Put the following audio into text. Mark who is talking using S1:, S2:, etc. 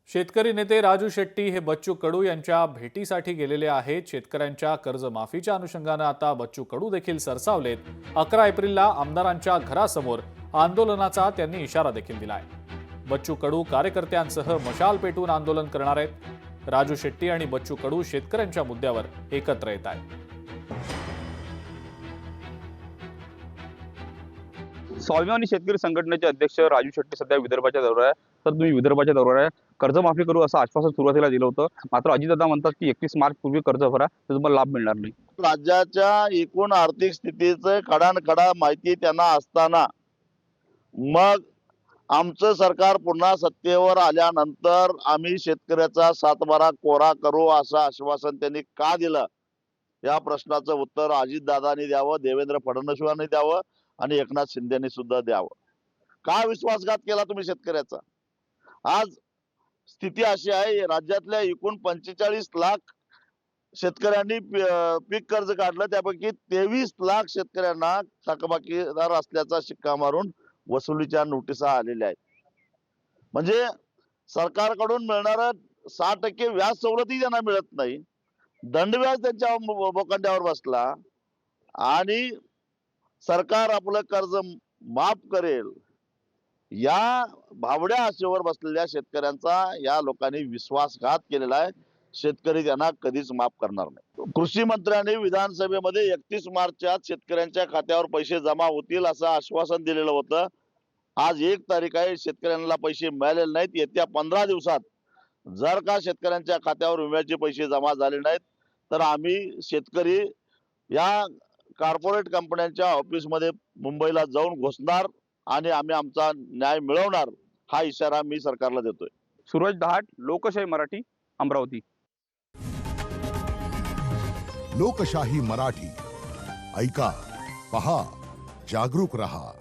S1: शेतकरी नेते राजू शेट्टी हे बच्चू कडू यांच्या भेटीसाठी गेलेले आहेत। शेतकऱ्यांच्या कर्जमाफीच्या अनुषंगाने आता बच्चू कडू देखील सरसावलेत। 11 एप्रिलला आमदारांच्या घरासमोर आंदोलनाचा त्यांनी इशारा देखील दिलाय। बच्चू कडू कार्यकर्त्यांसह मशाल पेटून आंदोलन करणार आहेत। राजू शेट्टी आणि बच्चू कडू शेतकऱ्यांच्या मुद्द्यावर एकत्र येत आहेत।
S2: स्वाभिमानी शेतकरी संघटनेचे अध्यक्ष राजू शेट्टी सध्या विदर्भाच्या दौऱ्यावर आहे। तर तुम्ही विदर्भाच्या दौऱ्यावर आहे, कर्जमाफी करू असं आश्वासन सुरुवातीला दिलं होतं। मात्र अजितदादा म्हणतात की 31 मार्च पूर्वी कर्ज भरा, तर तुम्हाला लाभ मिळणार नाही।
S3: राज्याच्या एकूण आर्थिक स्थितीचं कडानकडा माहिती त्यांना असताना मग आमचं सरकार पुन्हा सत्तेवर आल्यानंतर आम्ही शेतकऱ्याचा सातबारा कोरा करू असं आश्वासन त्यांनी का दिलं, या प्रश्नाचं उत्तर अजितदादांनी द्यावं, देवेंद्र फडणवीसांनी द्यावं आणि एकनाथ शिंदेनी सुद्धा द्यावं। का विश्वासघात केला तुम्ही शेतकऱ्याचा? आज स्थिती अशी आहे, राज्यातल्या एकूण 45 लाख शेतकऱ्यांनी पीक कर्ज काढलं, त्यापैकी 23 लाख शेतकऱ्यांना थकबाकीदार असल्याचा शिक्का मारून वसुलीच्या नोटिसा आलेल्या आहेत। म्हणजे सरकारकडून मिळणारा 6% व्याज सवलतही त्यांना मिळत नाही, दंडव्याज त्यांच्या बोकांड्यावर बसला आणि सरकार आपलं कर्ज माफ करेल या भावड्या आशेवर बसलेल्या शेतकऱ्यांचा या लोकांनी विश्वासघात केलेला आहे। शेतकरी त्यांना कधीच माफ करणार नाही। कृषी मंत्र्यांनी विधानसभेमध्ये 31 मार्चच्या शेतकऱ्यांच्या खात्यावर पैसे जमा होतील असं आश्वासन दिलेलं होतं। आज 1 तारीख आहे, शेतकऱ्यांना पैसे मिळालेले नाहीत। येत्या 15 दिवसात जर का शेतकऱ्यांच्या खात्यावर विम्याचे पैसे जमा झाले नाहीत तर आम्ही शेतकरी या कॉर्पोरेट कंपन्यांच्या ऑफिसमध्ये मुंबईला जाऊन घोषणार आणि आम्ही आमचा न्याय मिळवणार, हा इशारा मी सरकारला देतोय।
S2: सूरज दहाट, लोकशाही मराठी, अमरावती।
S4: लोकशाही मराठी ऐका, पहा, जागरूक रहा।